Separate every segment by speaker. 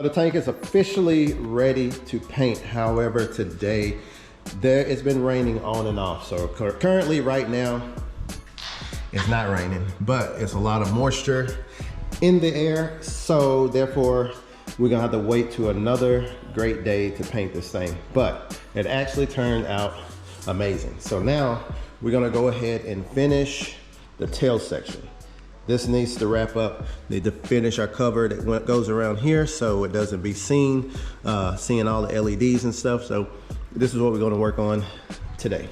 Speaker 1: The tank is officially ready to paint. However, today it's been raining on and off. So currently right now, it's not raining, but it's a lot of moisture in the air. So therefore, we're gonna have to wait to another great day to paint this thing. But it actually turned out amazing. So now we're gonna go ahead and finish the tail section. This needs to wrap up. Need to finish our cover that goes around here so it doesn't be seen, seeing all the LEDs and stuff. So this is what we're gonna work on today.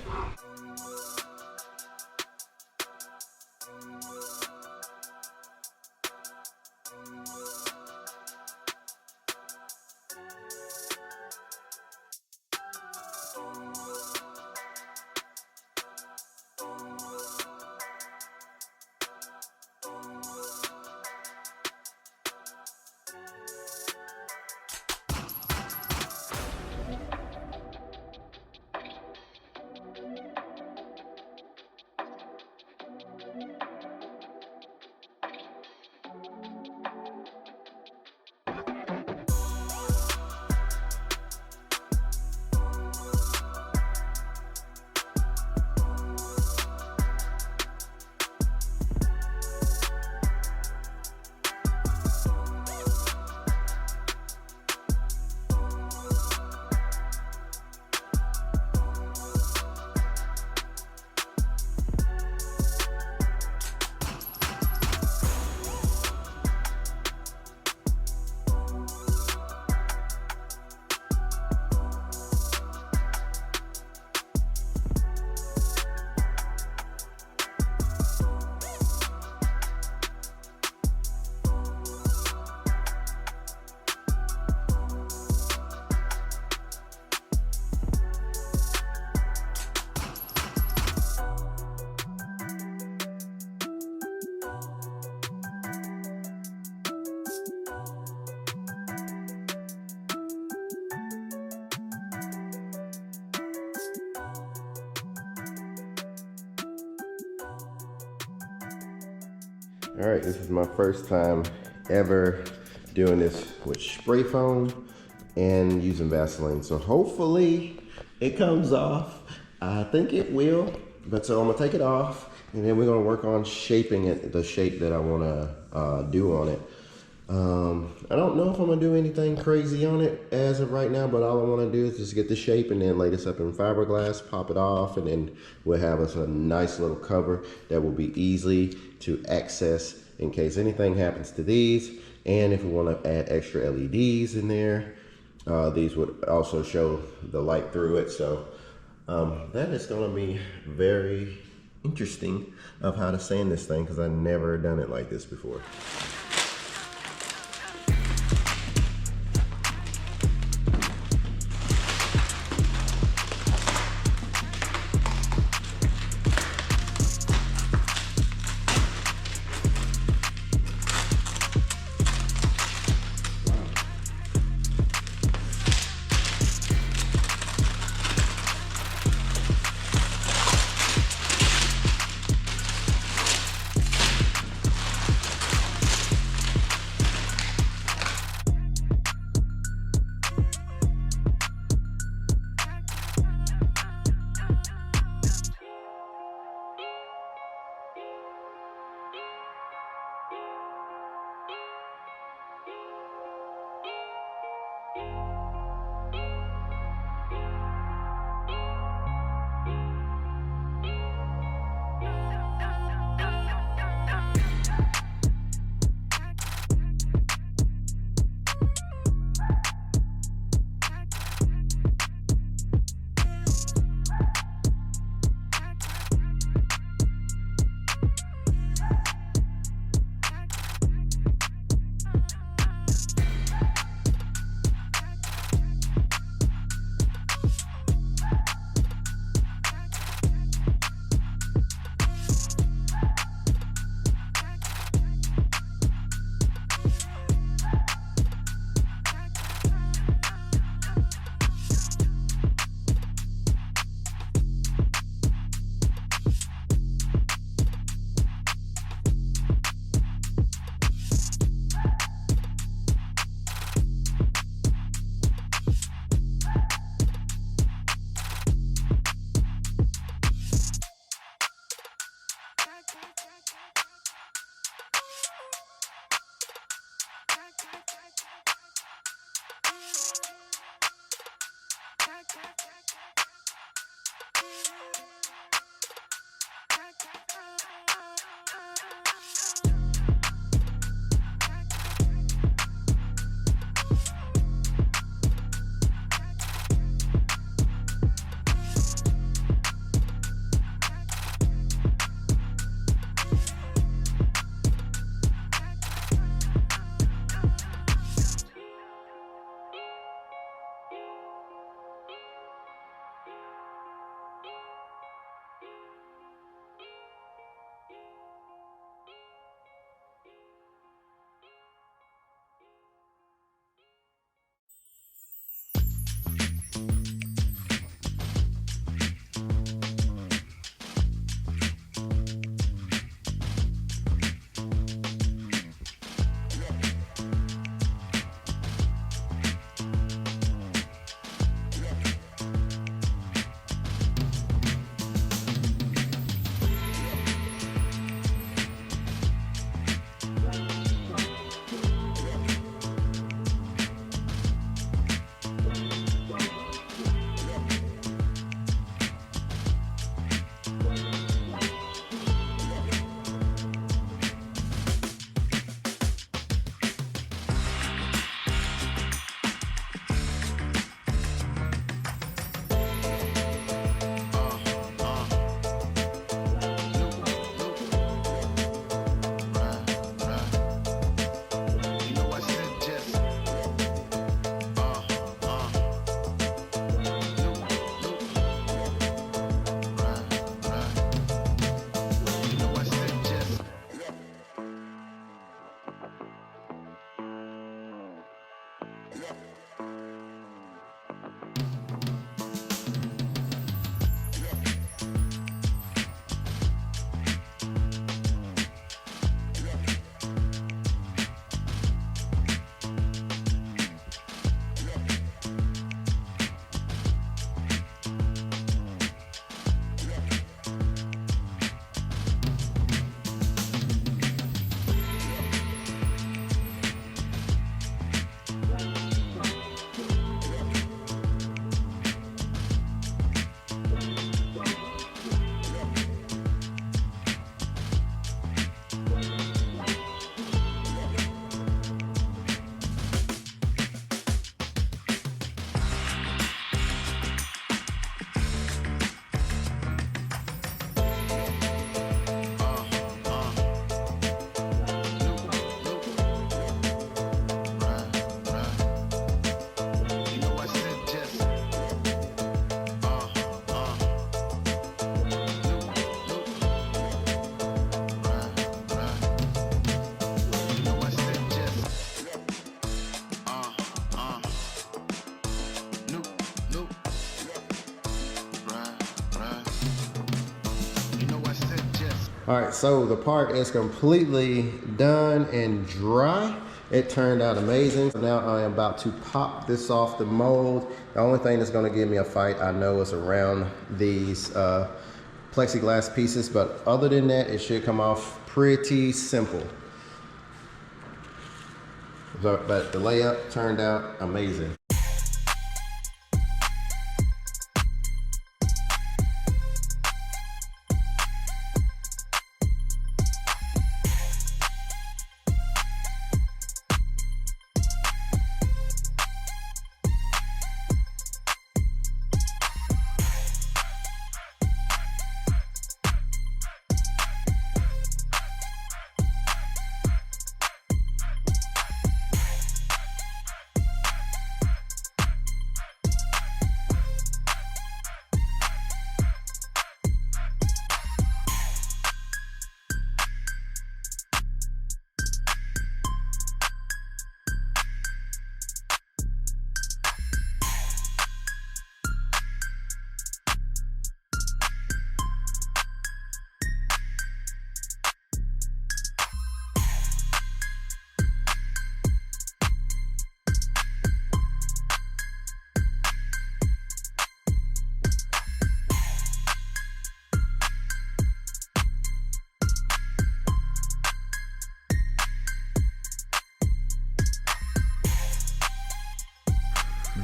Speaker 1: All right, this is my first time ever doing this with spray foam and using Vaseline. So hopefully it comes off. I think it will, but so I'm gonna take it off and then we're gonna work on shaping it, the shape that I wanna do on it. I don't know if I'm gonna do anything crazy on it as of right now, but all I wanna do is just get the shape and then lay this up in fiberglass, pop it off, and then we'll have us a nice little cover that will be easy to access in case anything happens to these. And if we wanna add extra LEDs in there, these would also show the light through it. So that is gonna be very interesting of how to sand this thing because I've never done it like this before. All right, so the part is completely done and dry. It turned out amazing. So now I am about to pop this off the mold. The only thing that's gonna give me a fight, I know, is around these plexiglass pieces, but other than that, it should come off pretty simple. So, but the layup turned out amazing.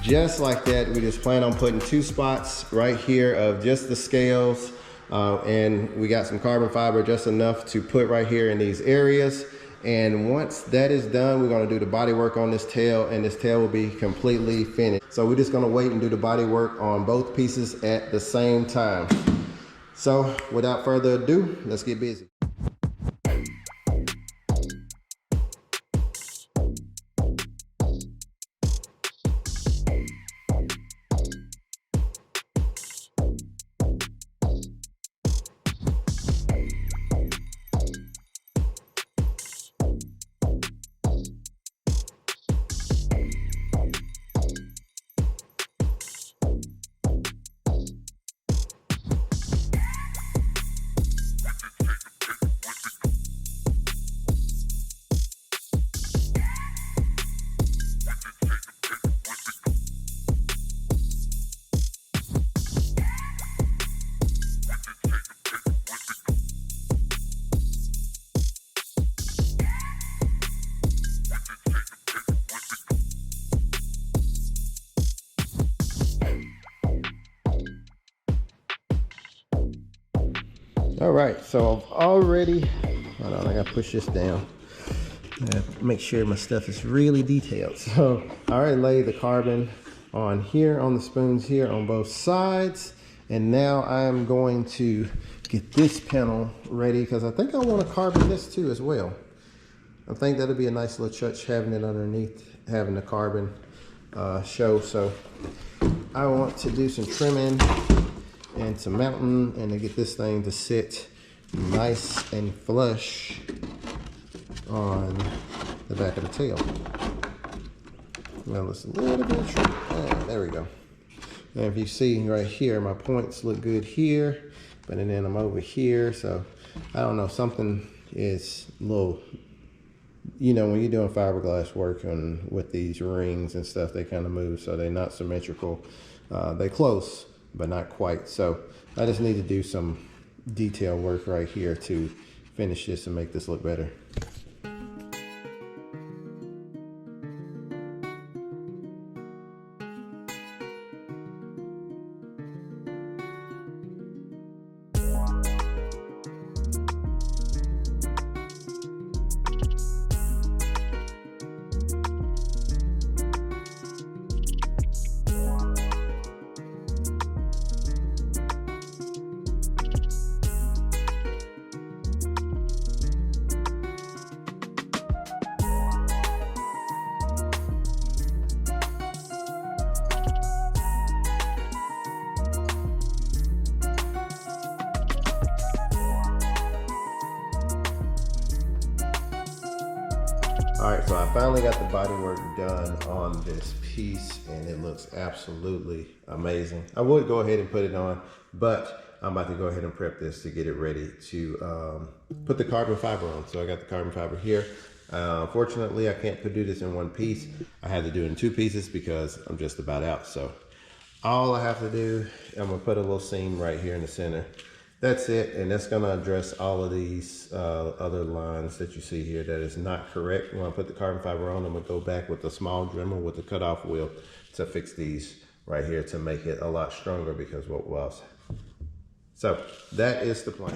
Speaker 1: Just like that, we just plan on putting 2 spots right here of just the scales, and we got some carbon fiber, just enough to put right here in these areas. And once that is done, we're gonna do the body work on this tail, and this tail will be completely finished. So we're just gonna wait and do the body work on both pieces at the same time. So without further ado, let's get busy. All right, so I've already, hold on, I gotta push this down. Make sure my stuff is really detailed. So I already laid the carbon on here, on the spoons here on both sides. And now I'm going to get this panel ready because I think I want to carbon this too as well. I think that'll be a nice little touch having it underneath, having the carbon show. So I want to do some trimming and some mounting and to get this thing to sit nice and flush on the back of the tail. Now it's a little bit true. There we go. Now if you see right here, my points look good here, but then I'm over here. So I don't know, something is a little, you know, when you're doing fiberglass work and with these rings and stuff, they kind of move, so they're not symmetrical. They're close, but not quite. So I just need to do some detail work right here to finish this and make this look better. All right, so I finally got the body work done on this piece and it looks absolutely amazing. I would go ahead and put it on, but I'm about to go ahead and prep this to get it ready to put the carbon fiber on. So I got the carbon fiber here. Unfortunately, I can't do this in one piece. I had to do it in two pieces because I'm just about out. So all I have to do, I'm gonna put a little seam right here in the center. That's it, and that's gonna address all of these other lines that you see here that is not correct. When I put the carbon fiber on, I'm gonna go back with a small Dremel with the cutoff wheel to fix these right here to make it a lot stronger because what was. So that is the plan.